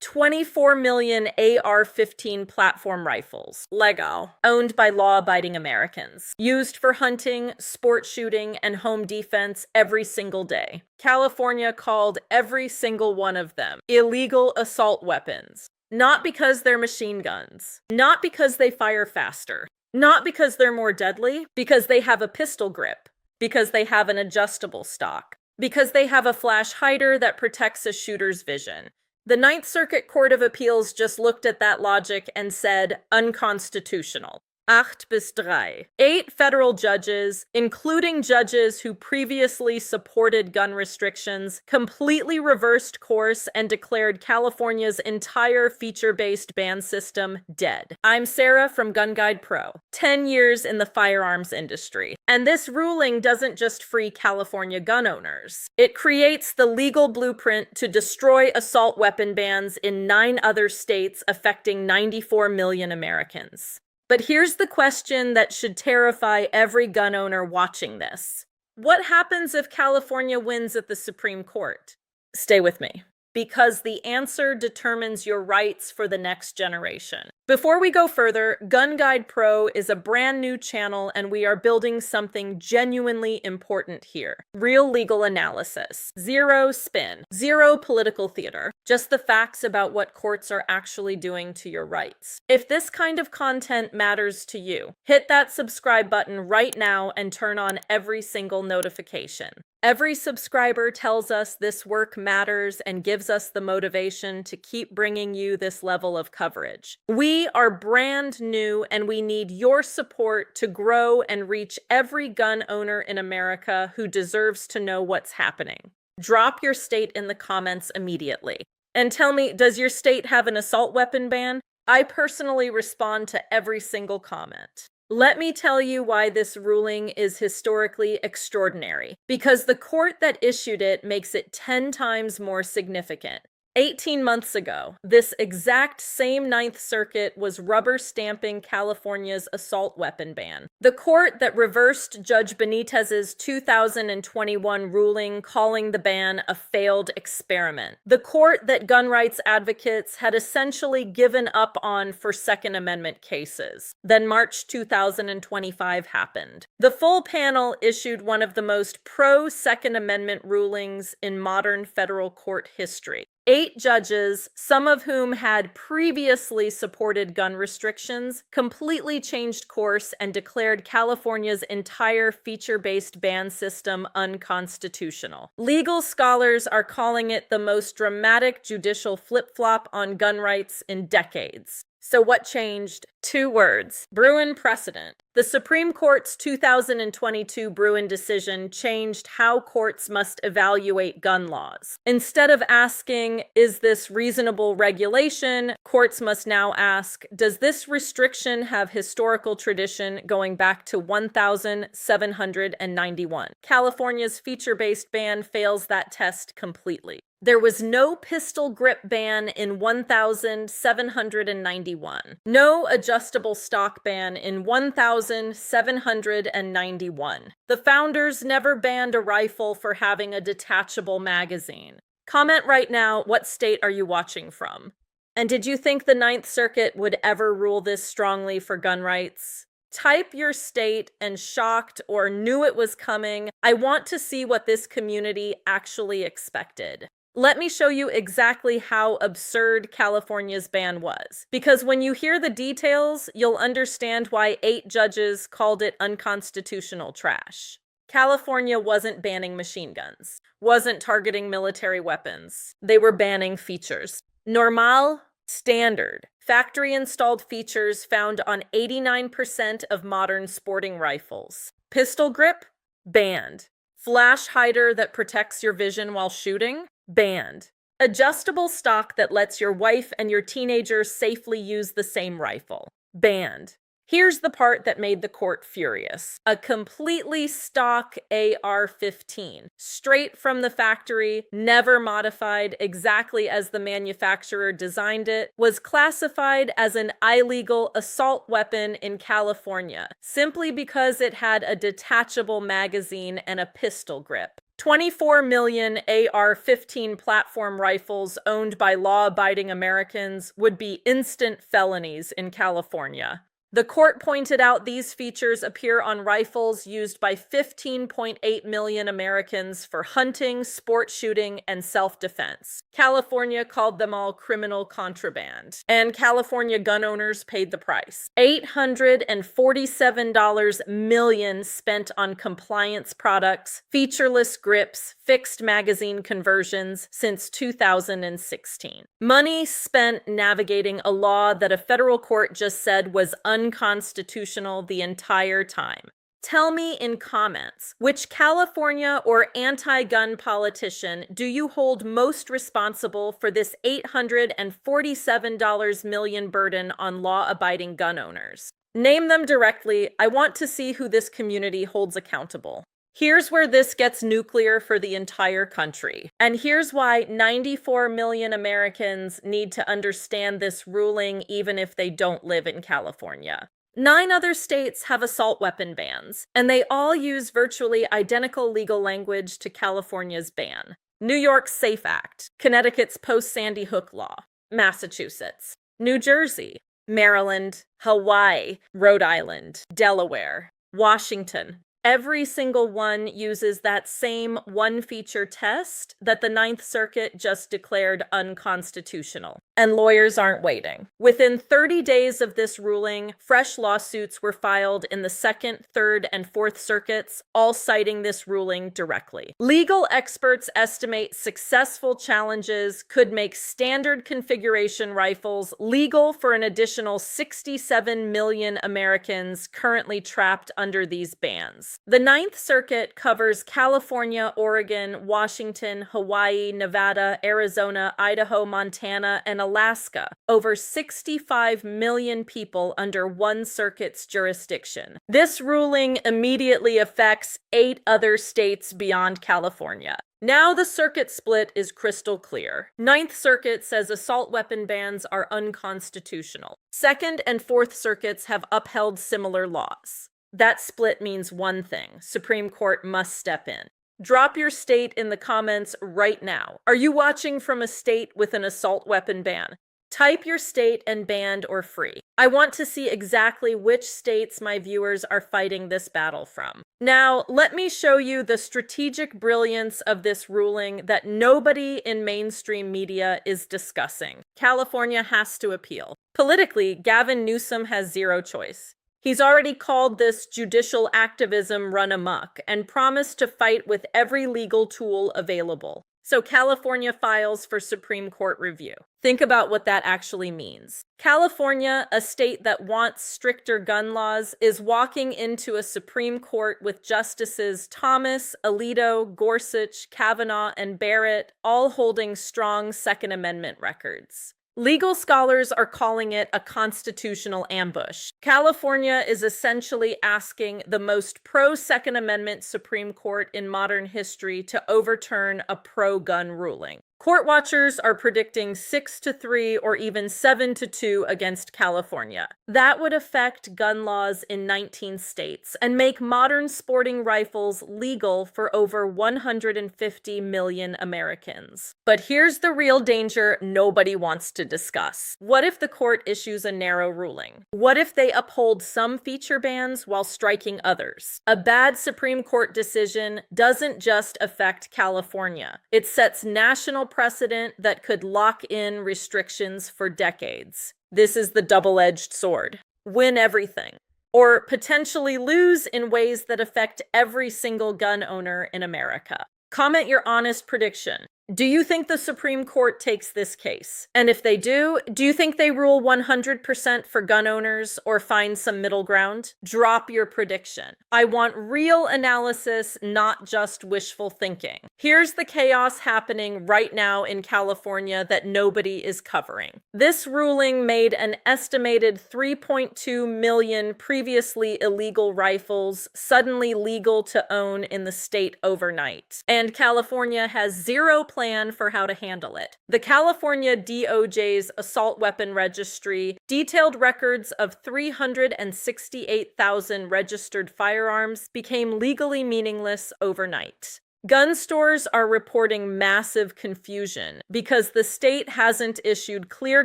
24 million AR-15 platform rifles, legal, owned by law-abiding Americans, used for hunting, sport shooting, and home defense every single day. California called every single one of them illegal assault weapons. Not because they're machine guns, not because they fire faster, not because they're more deadly, because they have a pistol grip, because they have an adjustable stock, because they have a flash hider that protects a shooter's vision. The Ninth Circuit Court of Appeals just looked at that logic and said unconstitutional. 8 bis 3. 8 federal judges, including judges who previously supported gun restrictions, completely reversed course and declared California's entire feature-based ban system dead. I'm Sarah from GunGuidePro, 10 years in the firearms industry. And this ruling doesn't just free California gun owners. It creates the legal blueprint to destroy assault weapon bans in 9 other states affecting 94 million Americans. But here's the question that should terrify every gun owner watching this. What happens if California wins at the Supreme Court? Stay with me, because the answer determines your rights for the next generation. Before we go further, GunGuidePro is a brand new channel and we are building something genuinely important here. Real legal analysis. Zero spin. Zero political theater. Just the facts about what courts are actually doing to your rights. If this kind of content matters to you, hit that subscribe button right now and turn on every single notification. Every subscriber tells us this work matters and gives us the motivation to keep bringing you this level of coverage. We are brand new and we need your support to grow and reach every gun owner in America who deserves to know what's happening. Drop your state in the comments immediately. And tell me, does your state have an assault weapon ban? I personally respond to every single comment. Let me tell you why this ruling is historically extraordinary. Because the court that issued it makes it 10 times more significant. 18 months ago, this exact same Ninth Circuit was rubber stamping California's assault weapon ban. The court that reversed Judge Benitez's 2021 ruling calling the ban a failed experiment. The court that gun rights advocates had essentially given up on for Second Amendment cases. Then March 2025 happened. The full panel issued one of the most pro-Second Amendment rulings in modern federal court history. 8 judges, some of whom had previously supported gun restrictions, completely changed course and declared California's entire feature-based ban system unconstitutional. Legal scholars are calling it the most dramatic judicial flip-flop on gun rights in decades. So what changed? 2 words. Bruen precedent. The Supreme Court's 2022 Bruen decision changed how courts must evaluate gun laws. Instead of asking, is this reasonable regulation, courts must now ask, does this restriction have historical tradition going back to 1791? California's feature-based ban fails that test completely. There was no pistol grip ban in 1791. No adjustable stock ban in 1791. The founders never banned a rifle for having a detachable magazine. Comment right now, what state are you watching from? And did you think the Ninth Circuit would ever rule this strongly for gun rights? Type your state and shocked or knew it was coming. I want to see what this community actually expected. Let me show you exactly how absurd California's ban was. Because when you hear the details, you'll understand why 8 judges called it unconstitutional trash. California wasn't banning machine guns, wasn't targeting military weapons. They were banning features. Normal, standard, factory-installed features found on 89% of modern sporting rifles. Pistol grip? Banned. Flash hider that protects your vision while shooting? Banned. Adjustable stock that lets your wife and your teenager safely use the same rifle. Banned. Here's the part that made the court furious. A completely stock AR-15, straight from the factory, never modified exactly as the manufacturer designed it, was classified as an illegal assault weapon in California, simply because it had a detachable magazine and a pistol grip. 24 million AR-15 platform rifles owned by law-abiding Americans would be instant felonies in California. The court pointed out these features appear on rifles used by 15.8 million Americans for hunting, sport shooting, and self-defense. California called them all criminal contraband, and California gun owners paid the price. $847 million spent on compliance products, featureless grips, fixed magazine conversions since 2016. Money spent navigating a law that a federal court just said was unconstitutional the entire time. Tell me in comments, which California or anti-gun politician do you hold most responsible for this $847 million burden on law-abiding gun owners? Name them directly. I want to see who this community holds accountable. Here's where this gets nuclear for the entire country. And here's why 94 million Americans need to understand this ruling even if they don't live in California. 9 other states have assault weapon bans, and they all use virtually identical legal language to California's ban. New York's SAFE Act, Connecticut's post-Sandy Hook law, Massachusetts, New Jersey, Maryland, Hawaii, Rhode Island, Delaware, Washington. Every single one uses that same one-feature test that the Ninth Circuit just declared unconstitutional. And lawyers aren't waiting. Within 30 days of this ruling, fresh lawsuits were filed in the Second, Third, and Fourth Circuits, all citing this ruling directly. Legal experts estimate successful challenges could make standard configuration rifles legal for an additional 67 million Americans currently trapped under these bans. The Ninth Circuit covers California, Oregon, Washington, Hawaii, Nevada, Arizona, Idaho, Montana, and Alaska, over 65 million people under one circuit's jurisdiction. This ruling immediately affects 8 other states beyond California. Now the circuit split is crystal clear. Ninth Circuit says assault weapon bans are unconstitutional. Second and Fourth Circuits have upheld similar laws. That split means one thing: Supreme Court must step in. Drop your state in the comments right now. Are you watching from a state with an assault weapon ban? Type your state and banned or free. I want to see exactly which states my viewers are fighting this battle from. Now, let me show you the strategic brilliance of this ruling that nobody in mainstream media is discussing. California has to appeal. Politically, Gavin Newsom has zero choice. He's already called this judicial activism run amok and promised to fight with every legal tool available. So California files for Supreme Court review. Think about what that actually means. California, a state that wants stricter gun laws, is walking into a Supreme Court with Justices Thomas, Alito, Gorsuch, Kavanaugh, and Barrett, all holding strong Second Amendment records. Legal scholars are calling it a constitutional ambush. California is essentially asking the most pro-Second Amendment Supreme Court in modern history to overturn a pro-gun ruling. Court watchers are predicting 6-3 or even 7-2 against California. That would affect gun laws in 19 states and make modern sporting rifles legal for over 150 million Americans. But here's the real danger nobody wants to discuss. What if the court issues a narrow ruling? What if they uphold some feature bans while striking others? A bad Supreme Court decision doesn't just affect California. It sets national precedent that could lock in restrictions for decades. This is the double-edged sword. Win everything, or potentially lose in ways that affect every single gun owner in America. Comment your honest prediction. Do you think the Supreme Court takes this case? And if they do you think they rule 100% for gun owners or find some middle ground? Drop your prediction. I want real analysis, not just wishful thinking. Here's the chaos happening right now in California that nobody is covering. This ruling made an estimated 3.2 million previously illegal rifles suddenly legal to own in the state overnight. And California has zero plan for how to handle it. The California DOJ's assault weapon registry detailed records of 368,000 registered firearms became legally meaningless overnight. Gun stores are reporting massive confusion because the state hasn't issued clear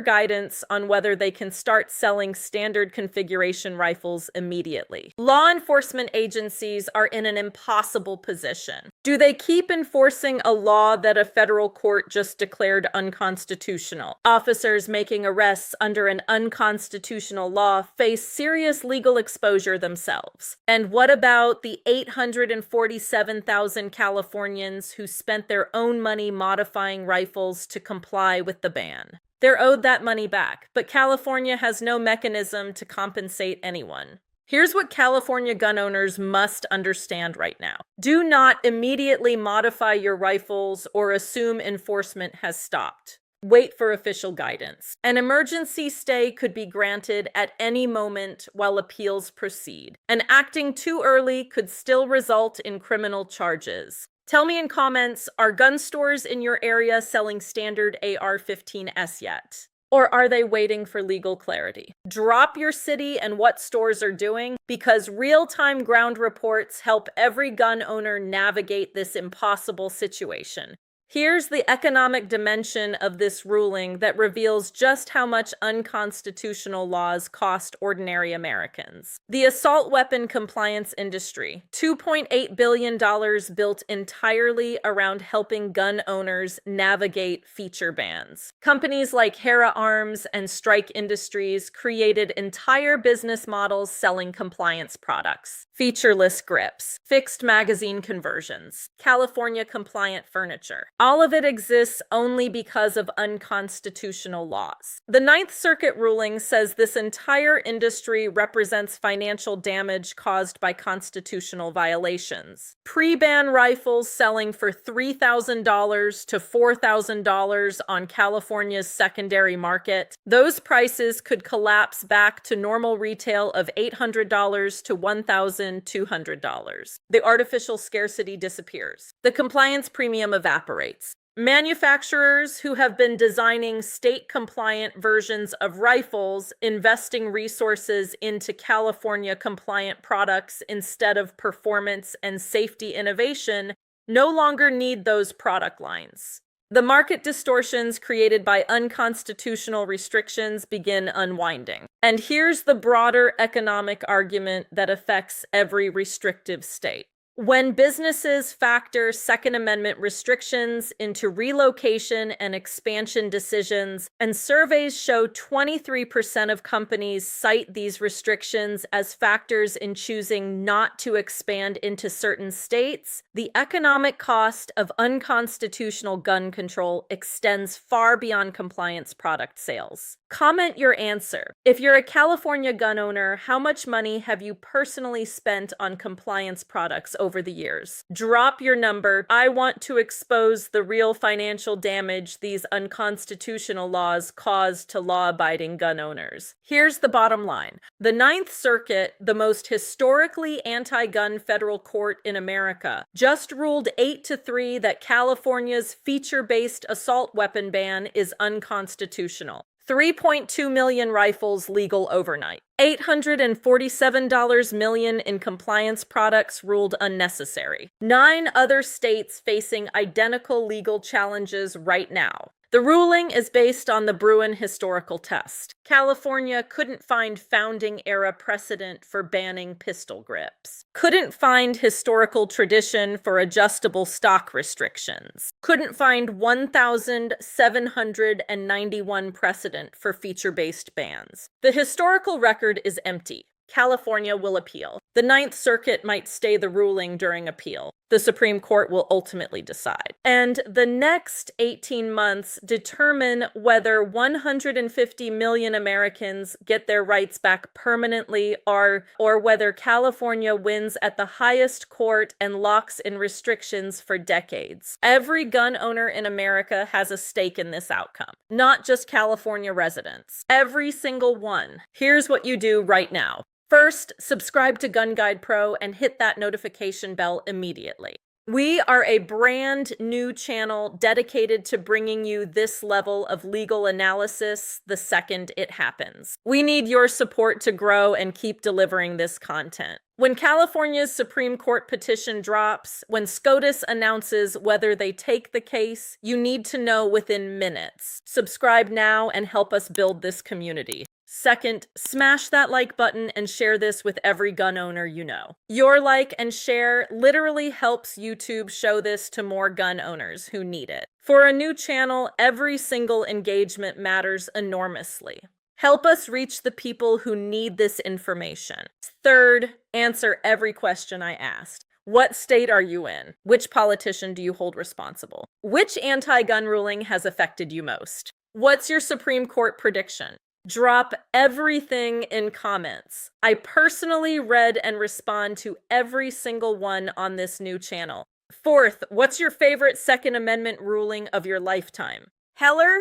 guidance on whether they can start selling standard configuration rifles immediately. Law enforcement agencies are in an impossible position. Do they keep enforcing a law that a federal court just declared unconstitutional? Officers making arrests under an unconstitutional law face serious legal exposure themselves. And what about the 847,000 Californians who spent their own money modifying rifles to comply with the ban? They're owed that money back, but California has no mechanism to compensate anyone. Here's what California gun owners must understand right now. Do not immediately modify your rifles or assume enforcement has stopped. Wait for official guidance. An emergency stay could be granted at any moment while appeals proceed, and acting too early could still result in criminal charges. Tell me in comments, are gun stores in your area selling standard AR-15s yet? Or are they waiting for legal clarity? Drop your city and what stores are doing, because real-time ground reports help every gun owner navigate this impossible situation. Here's the economic dimension of this ruling that reveals just how much unconstitutional laws cost ordinary Americans. The assault weapon compliance industry, $2.8 billion built entirely around helping gun owners navigate feature bans. Companies like Hera Arms and Strike Industries created entire business models selling compliance products. Featureless grips, fixed magazine conversions, California compliant furniture. All of it exists only because of unconstitutional laws. The Ninth Circuit ruling says this entire industry represents financial damage caused by constitutional violations. Pre-ban rifles selling for $3,000 to $4,000 on California's secondary market, those prices could collapse back to normal retail of $800 to $1,200. The artificial scarcity disappears. The compliance premium evaporates. Manufacturers who have been designing state-compliant versions of rifles, investing resources into California-compliant products instead of performance and safety innovation, no longer need those product lines. The market distortions created by unconstitutional restrictions begin unwinding. And here's the broader economic argument that affects every restrictive state. When businesses factor Second Amendment restrictions into relocation and expansion decisions, and surveys show 23% of companies cite these restrictions as factors in choosing not to expand into certain states, the economic cost of unconstitutional gun control extends far beyond compliance product sales. Comment your answer. If you're a California gun owner, how much money have you personally spent on compliance products over the years? Drop your number. I want to expose the real financial damage these unconstitutional laws cause to law-abiding gun owners. Here's the bottom line. The Ninth Circuit, the most historically anti-gun federal court in America, just ruled 8-3 that California's feature-based assault weapon ban is unconstitutional. 3.2 million rifles legal overnight. $847 million in compliance products ruled unnecessary. 9 other states facing identical legal challenges right now. The ruling is based on the Bruen historical test. California couldn't find founding-era precedent for banning pistol grips. Couldn't find historical tradition for adjustable stock restrictions. Couldn't find 1,791 precedent for feature-based bans. The historical record is empty. California will appeal. The Ninth Circuit might stay the ruling during appeal. The Supreme Court will ultimately decide. And the next 18 months determine whether 150 million Americans get their rights back permanently or whether California wins at the highest court and locks in restrictions for decades. Every gun owner in America has a stake in this outcome, not just California residents. Every single one. Here's what you do right now. First, subscribe to GunGuidePro and hit that notification bell immediately. We are a brand new channel dedicated to bringing you this level of legal analysis the second it happens. We need your support to grow and keep delivering this content. When California's Supreme Court petition drops, when SCOTUS announces whether they take the case, you need to know within minutes. Subscribe now and help us build this community. Second, smash that like button and share this with every gun owner you know. Your like and share literally helps YouTube show this to more gun owners who need it. For a new channel, every single engagement matters enormously. Help us reach the people who need this information. Third, answer every question I asked. What state are you in? Which politician do you hold responsible? Which anti-gun ruling has affected you most? What's your Supreme Court prediction? Drop everything in comments. I personally read and respond to every single one on this new channel. Fourth, what's your favorite Second Amendment ruling of your lifetime? Heller?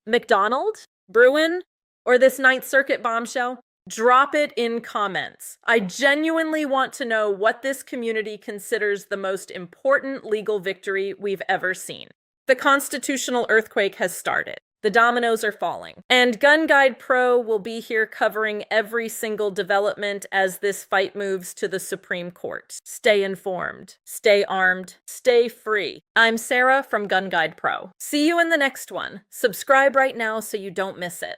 McDonald? Bruen? Or this Ninth Circuit bombshell? Drop it in comments. I genuinely want to know what this community considers the most important legal victory we've ever seen. The constitutional earthquake has started. The dominoes are falling. And GunGuidePro will be here covering every single development as this fight moves to the Supreme Court. Stay informed, stay armed, stay free. I'm Sarah from GunGuidePro. See you in the next one. Subscribe right now so you don't miss it.